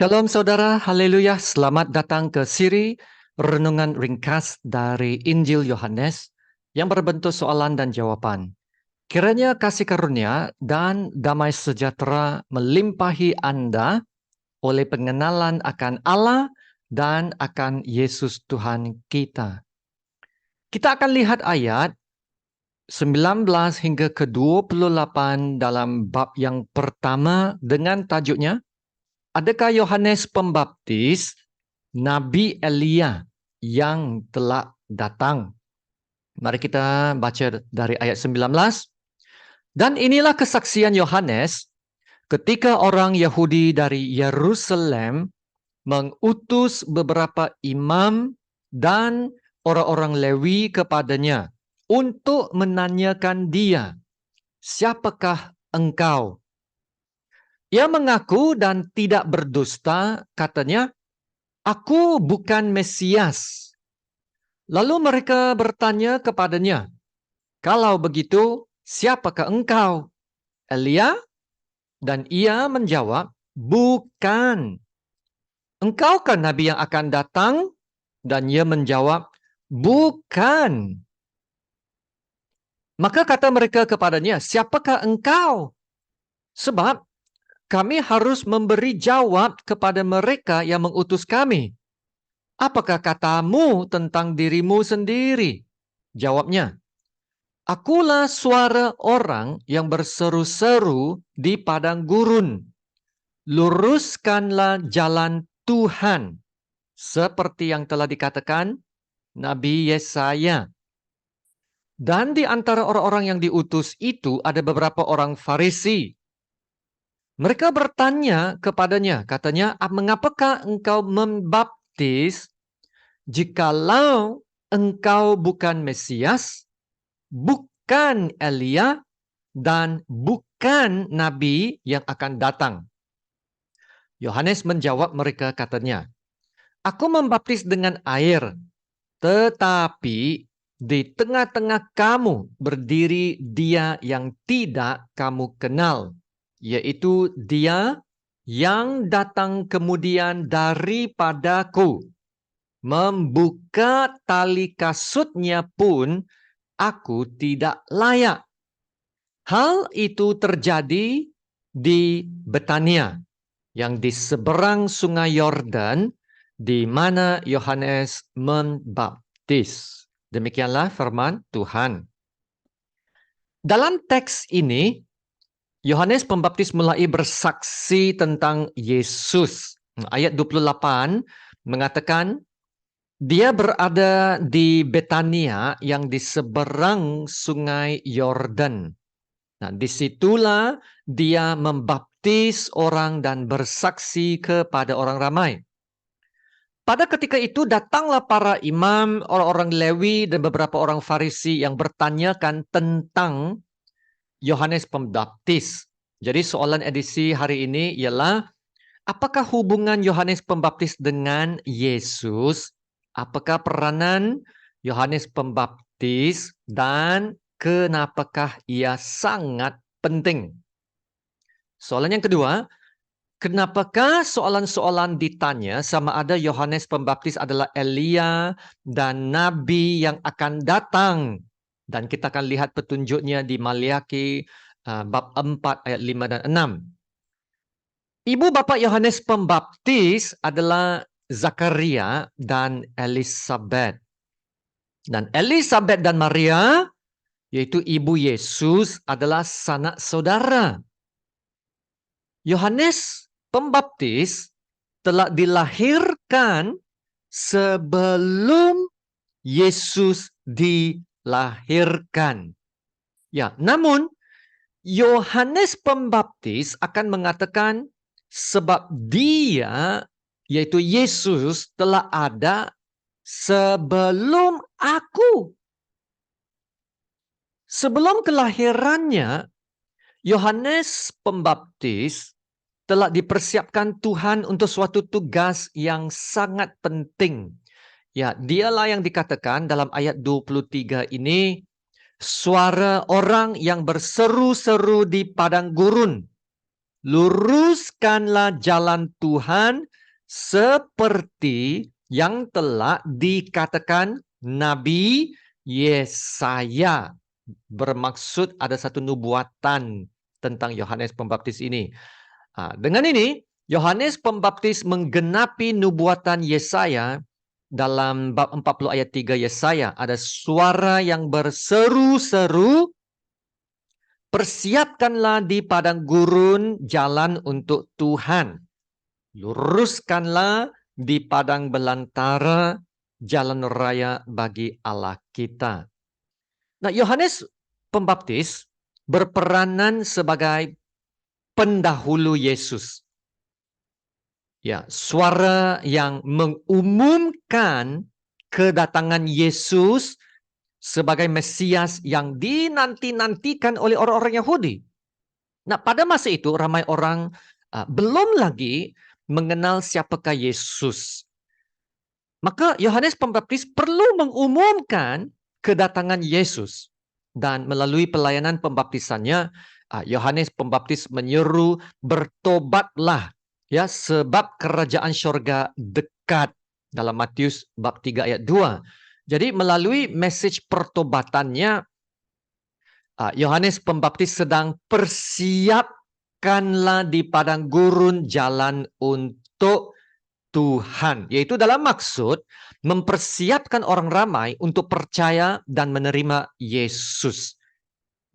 Shalom saudara, haleluya, selamat datang ke siri Renungan Ringkas dari Injil Yohanes yang berbentuk soalan dan jawaban. Kiranya kasih karunia dan damai sejahtera melimpahi Anda oleh pengenalan akan Allah dan akan Yesus Tuhan kita. Kita akan lihat ayat 19 hingga ke 28 dalam bab yang pertama dengan tajuknya, adakah Yohanes Pembaptis Nabi Elia yang telah datang? Mari kita baca dari ayat 19. Dan inilah kesaksian Yohanes ketika orang Yahudi dari Yerusalem mengutus beberapa imam dan orang-orang Lewi kepadanya untuk menanyakan dia, "Siapakah engkau?" Ia mengaku dan tidak berdusta, katanya, "Aku bukan Mesias." Lalu mereka bertanya kepadanya, "Kalau begitu, siapakah engkau? Elia?" Dan ia menjawab, "Bukan." "Engkaukah Nabi yang akan datang?" Dan ia menjawab, "Bukan." Maka kata mereka kepadanya, "Siapakah engkau? Sebab kami harus memberi jawab kepada mereka yang mengutus kami. Apakah katamu tentang dirimu sendiri?" Jawabnya, "Akulah suara orang yang berseru-seru di padang gurun. Luruskanlah jalan Tuhan, seperti yang telah dikatakan Nabi Yesaya." Dan di antara orang-orang yang diutus itu ada beberapa orang Farisi. Mereka bertanya kepadanya, katanya, "Mengapakah engkau membaptis jikalau engkau bukan Mesias, bukan Elia, dan bukan Nabi yang akan datang?" Yohanes menjawab mereka, katanya, "Aku membaptis dengan air, tetapi di tengah-tengah kamu berdiri Dia yang tidak kamu kenal, yaitu Dia yang datang kemudian daripadaku. Membuka tali kasutnya pun aku tidak layak." Hal itu terjadi di Betania, yang di seberang sungai Yordan, di mana Yohanes membaptis. Demikianlah firman Tuhan. Dalam teks ini, Yohanes Pembaptis mulai bersaksi tentang Yesus. Ayat 28 mengatakan, dia berada di Betania yang di seberang sungai Yordan. Nah, disitulah dia membaptis orang dan bersaksi kepada orang ramai. Pada ketika itu datanglah para imam, orang-orang Lewi, dan beberapa orang Farisi yang bertanyakan tentang Yohanes Pembaptis. Jadi soalan edisi hari ini ialah, apakah hubungan Yohanes Pembaptis dengan Yesus? Apakah peranan Yohanes Pembaptis dan kenapakah ia sangat penting? Soalan yang kedua, kenapakah soalan-soalan ditanya sama ada Yohanes Pembaptis adalah Elia dan Nabi yang akan datang? Dan kita akan lihat petunjuknya di Maliaki bab 4 ayat 5 dan 6. Ibu bapak Yohanes Pembaptis adalah Zakaria dan Elizabeth. Dan Elizabeth dan Maria, yaitu ibu Yesus, adalah sanak saudara. Yohanes Pembaptis telah dilahirkan sebelum Yesus dilahirkan. Ya, namun Yohanes Pembaptis akan mengatakan sebab dia, yaitu Yesus, telah ada sebelum aku. Sebelum kelahirannya, Yohanes Pembaptis telah dipersiapkan Tuhan untuk suatu tugas yang sangat penting. Ya, dialah yang dikatakan dalam ayat 23 ini, suara orang yang berseru-seru di padang gurun. luruskanlah jalan Tuhan seperti yang telah dikatakan Nabi Yesaya. Bermaksud ada satu nubuatan tentang Yohanes Pembaptis ini. Dengan ini, Yohanes Pembaptis menggenapi nubuatan Yesaya. Dalam bab 40 ayat 3 Yesaya, ada suara yang berseru-seru, persiapkanlah di padang gurun jalan untuk Tuhan. Luruskanlah di padang belantara jalan raya bagi Allah kita. Nah, Yohanes Pembaptis berperanan sebagai pendahulu Yesus. Ya, suara yang mengumumkan kedatangan Yesus sebagai Mesias yang dinanti-nantikan oleh orang-orang Yahudi. Nah, pada masa itu ramai orang belum lagi mengenal siapakah Yesus. Maka Yohanes Pembaptis perlu mengumumkan kedatangan Yesus. Dan melalui pelayanan pembaptisannya, Yohanes Pembaptis menyeru, bertobatlah, ya, sebab kerajaan syurga dekat, dalam Matius bab 3 ayat 2. Jadi melalui message pertobatannya, Yohanes Pembaptis sedang persiapkanlah di padang gurun jalan untuk Tuhan. Yaitu dalam maksud mempersiapkan orang ramai untuk percaya dan menerima Yesus.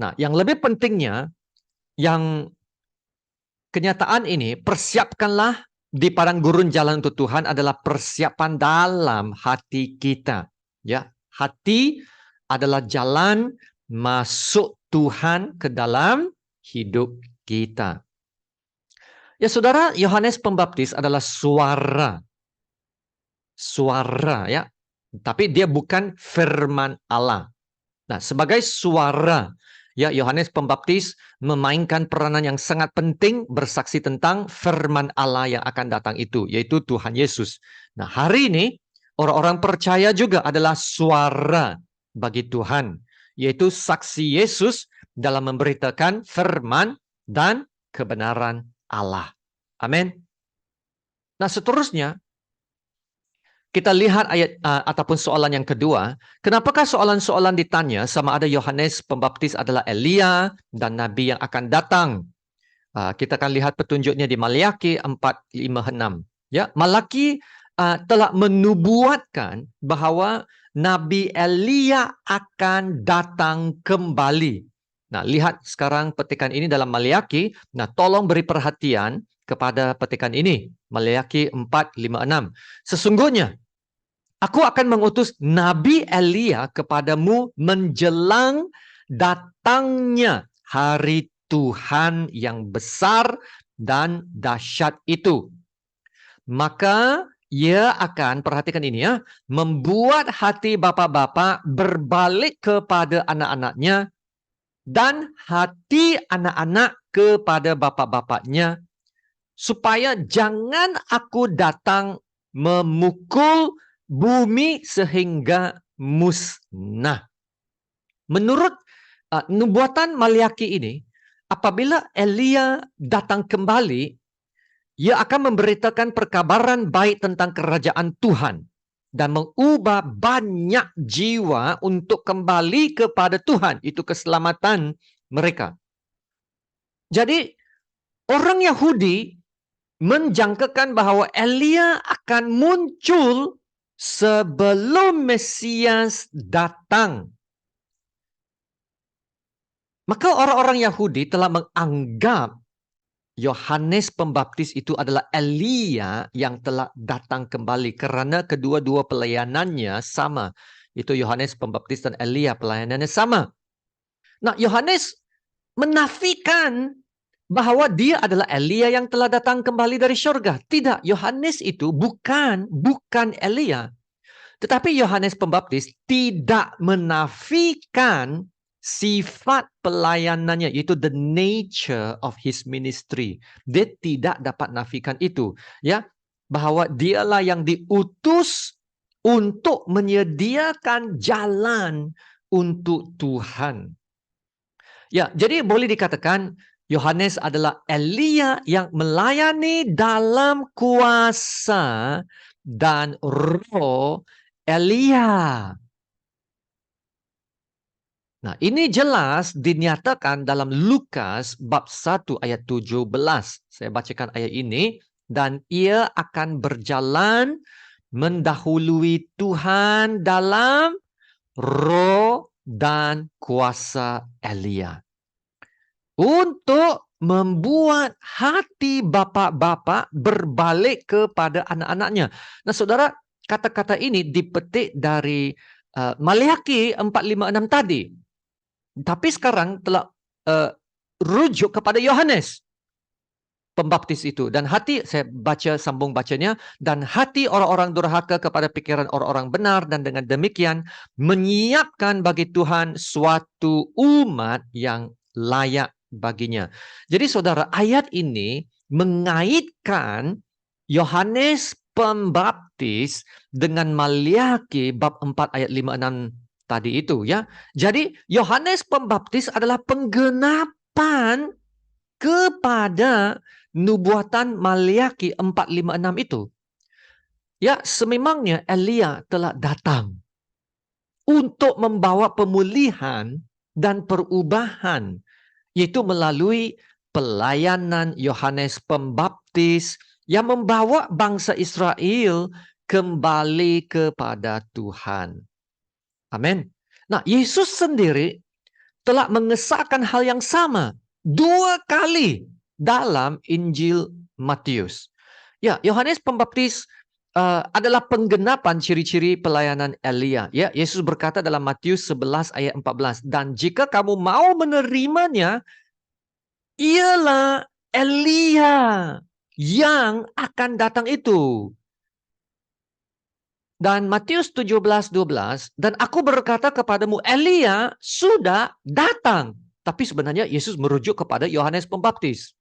Nah, yang lebih pentingnya, yang kenyataan ini, persiapkanlah di padang gurun jalan untuk Tuhan adalah persiapan dalam hati kita. Ya, hati adalah jalan masuk Tuhan ke dalam hidup kita. Ya saudara, Yohanes Pembaptis adalah suara. Suara, ya. Tapi dia bukan firman Allah. Nah, sebagai suara, ya, Yohanes Pembaptis memainkan peranan yang sangat penting bersaksi tentang firman Allah yang akan datang itu, yaitu Tuhan Yesus. Nah, hari ini orang-orang percaya juga adalah suara bagi Tuhan, yaitu saksi Yesus dalam memberitakan firman dan kebenaran Allah. Amin. Nah, seterusnya kita lihat ayat ataupun soalan yang kedua. Kenapakah soalan-soalan ditanya sama ada Yohanes Pembaptis adalah Elia dan Nabi yang akan datang? Kita akan lihat petunjuknya di Maliaki 4:5-6. Ya, Malaki telah menubuatkan bahwa Nabi Elia akan datang kembali. Nah, lihat sekarang petikan ini dalam Maliaki. Nah, tolong beri perhatian kepada petikan ini. Maliaki 4:5-6. Sesungguhnya aku akan mengutus Nabi Elia kepadamu menjelang datangnya hari Tuhan yang besar dan dahsyat itu. Maka ia akan, perhatikan ini ya, membuat hati bapak-bapak berbalik kepada anak-anaknya dan hati anak-anak kepada bapak-bapaknya, supaya jangan aku datang memukul bumi sehingga musnah. Menurut nubuatan Maliaki ini, apabila Elia datang kembali, ia akan memberitakan perkabaran baik tentang kerajaan Tuhan dan mengubah banyak jiwa untuk kembali kepada Tuhan. Itu keselamatan mereka. Jadi orang Yahudi menjangkakan bahwa Elia akan muncul sebelum Mesias datang. Maka orang-orang Yahudi telah menganggap Yohanes Pembaptis itu adalah Elia yang telah datang kembali karena kedua-dua pelayanannya sama. Itu Yohanes Pembaptis dan Elia pelayanannya sama. Nah, Yohanes menafikan bahwa dia adalah Elia yang telah datang kembali dari surga. Tidak, Yohanes itu bukan Elia. Tetapi Yohanes Pembaptis tidak menafikan sifat pelayanannya, yaitu the nature of his ministry. Dia tidak dapat nafikan itu, ya, bahwa dialah yang diutus untuk menyediakan jalan untuk Tuhan. Ya, jadi boleh dikatakan Yohanes adalah Elia yang melayani dalam kuasa dan roh Elia. Nah, ini jelas dinyatakan dalam Lukas bab 1 ayat 17. Saya bacakan ayat ini. Dan ia akan berjalan mendahului Tuhan dalam roh dan kuasa Elia, untuk membuat hati bapak-bapak berbalik kepada anak-anaknya. Nah, saudara, kata-kata ini dipetik dari Maliaki 4:5-6 tadi. Tapi sekarang telah rujuk kepada Yohanes Pembaptis itu. Dan hati, saya baca, sambung bacanya, dan hati orang-orang durhaka kepada pikiran orang-orang benar, dan dengan demikian menyiapkan bagi Tuhan suatu umat yang layak baginya. Jadi saudara, ayat ini mengaitkan Yohanes Pembaptis dengan Maliaki bab 4 ayat 5-6 tadi itu, ya. Jadi Yohanes Pembaptis adalah penggenapan kepada nubuatan Maliaki 4:5-6 itu. Ya, sememangnya Elia telah datang untuk membawa pemulihan dan perubahan, yaitu melalui pelayanan Yohanes Pembaptis yang membawa bangsa Israel kembali kepada Tuhan. Amin. Nah, Yesus sendiri telah mengesahkan hal yang sama 2 kali dalam Injil Matius. Ya, Yohanes Pembaptis adalah penggenapan ciri-ciri pelayanan Elia. Ya, Yesus berkata dalam Matius 11 ayat 14, dan jika kamu mau menerimanya, ialah Elia yang akan datang itu. Dan Matius 17:12, dan aku berkata kepadamu, Elia sudah datang. Tapi sebenarnya Yesus merujuk kepada Yohanes Pembaptis.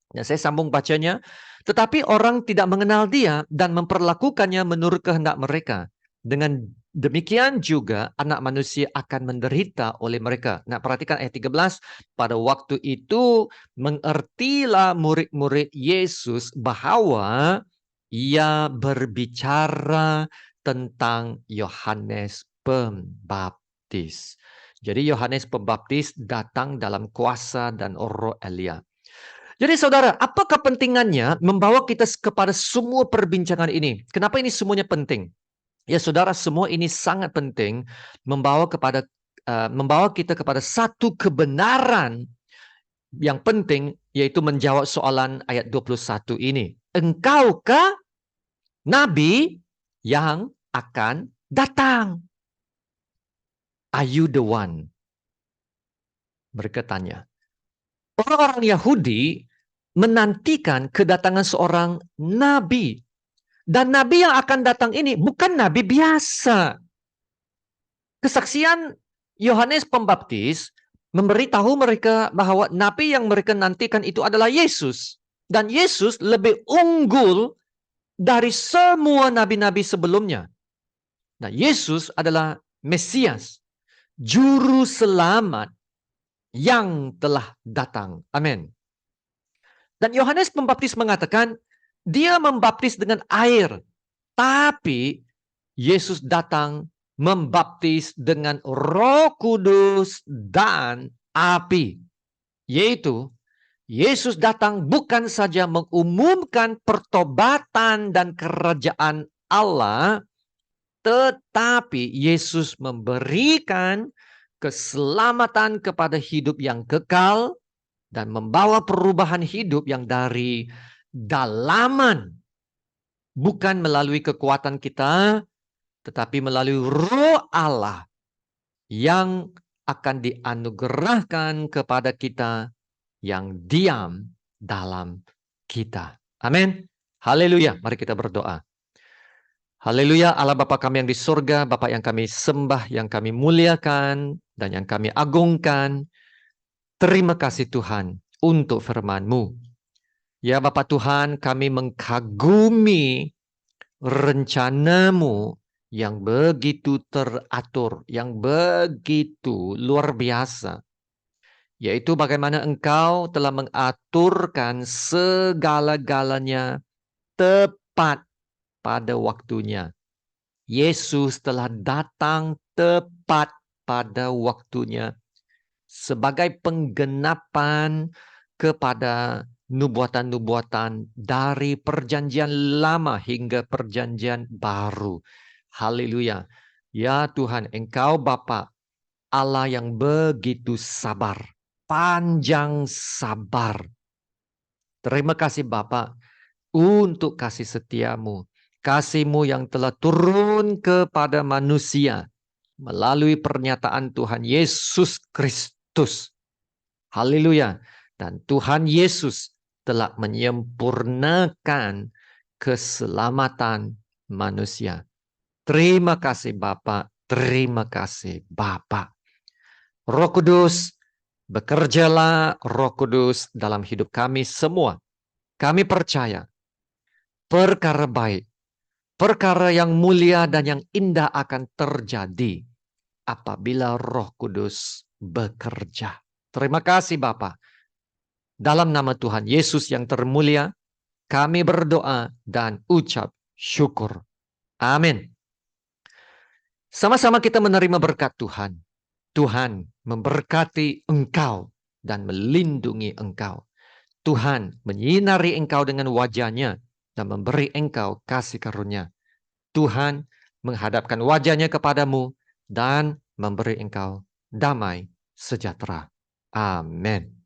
Ya, saya sambung bacanya. Tetapi orang tidak mengenal dia dan memperlakukannya menurut kehendak mereka. Dengan demikian juga anak manusia akan menderita oleh mereka. Nah, perhatikan ayat 13. Pada waktu itu mengertilah murid-murid Yesus bahwa ia berbicara tentang Yohanes Pembaptis. Jadi Yohanes Pembaptis datang dalam kuasa dan roh Elia. Jadi saudara, apa kepentingannya membawa kita kepada semua perbincangan ini? Kenapa ini semuanya penting? Ya saudara, semua ini sangat penting membawa kita kepada satu kebenaran yang penting, yaitu menjawab soalan ayat 21 ini. Engkaukah Nabi yang akan datang? Are you the one? Mereka tanya. Orang-orang Yahudi menantikan kedatangan seorang nabi. Dan nabi yang akan datang ini bukan nabi biasa. Kesaksian Yohanes Pembaptis memberitahu mereka bahwa nabi yang mereka nantikan itu adalah Yesus. Dan Yesus lebih unggul dari semua nabi-nabi sebelumnya. Nah, Yesus adalah Mesias, juru selamat yang telah datang. Amin. Dan Yohanes Pembaptis mengatakan, dia membaptis dengan air, tapi Yesus datang membaptis dengan Roh Kudus dan api. Yaitu, Yesus datang bukan saja mengumumkan pertobatan dan kerajaan Allah, tetapi Yesus memberikan keselamatan kepada hidup yang kekal dan membawa perubahan hidup yang dari dalaman. Bukan melalui kekuatan kita, tetapi melalui Roh Allah yang akan dianugerahkan kepada kita yang diam dalam kita. Amin. Haleluya. Mari kita berdoa. Haleluya, Allah Bapa kami yang di surga, Bapa yang kami sembah, yang kami muliakan, dan yang kami agungkan. Terima kasih Tuhan untuk firman-Mu. Ya Bapa Tuhan, kami mengagumi rencana-Mu yang begitu teratur, yang begitu luar biasa. yaitu bagaimana Engkau telah mengaturkan segala-galanya tepat pada waktunya. Yesus telah datang tepat pada waktunya sebagai penggenapan kepada nubuatan-nubuatan dari perjanjian lama hingga perjanjian baru. Haleluya. Ya Tuhan, Engkau Bapa, Allah yang begitu sabar, panjang sabar. Terima kasih Bapa untuk kasih setiamu, kasih-Mu yang telah turun kepada manusia melalui pernyataan Tuhan Yesus Kristus. Haleluya. Dan Tuhan Yesus telah menyempurnakan keselamatan manusia. Terima kasih Bapa, terima kasih Bapa. Roh Kudus, bekerjalah Roh Kudus dalam hidup kami semua. Kami percaya perkara baik, perkara yang mulia dan yang indah akan terjadi apabila Roh Kudus bekerja. Terima kasih Bapa. Dalam nama Tuhan Yesus yang termulia, kami berdoa dan ucap syukur. Amin. Sama-sama kita menerima berkat Tuhan. Tuhan memberkati engkau dan melindungi engkau. Tuhan menyinari engkau dengan wajah-Nya dan memberi engkau kasih karunia. Tuhan menghadapkan wajah-Nya kepadamu dan memberi engkau damai sejahtera. Amin.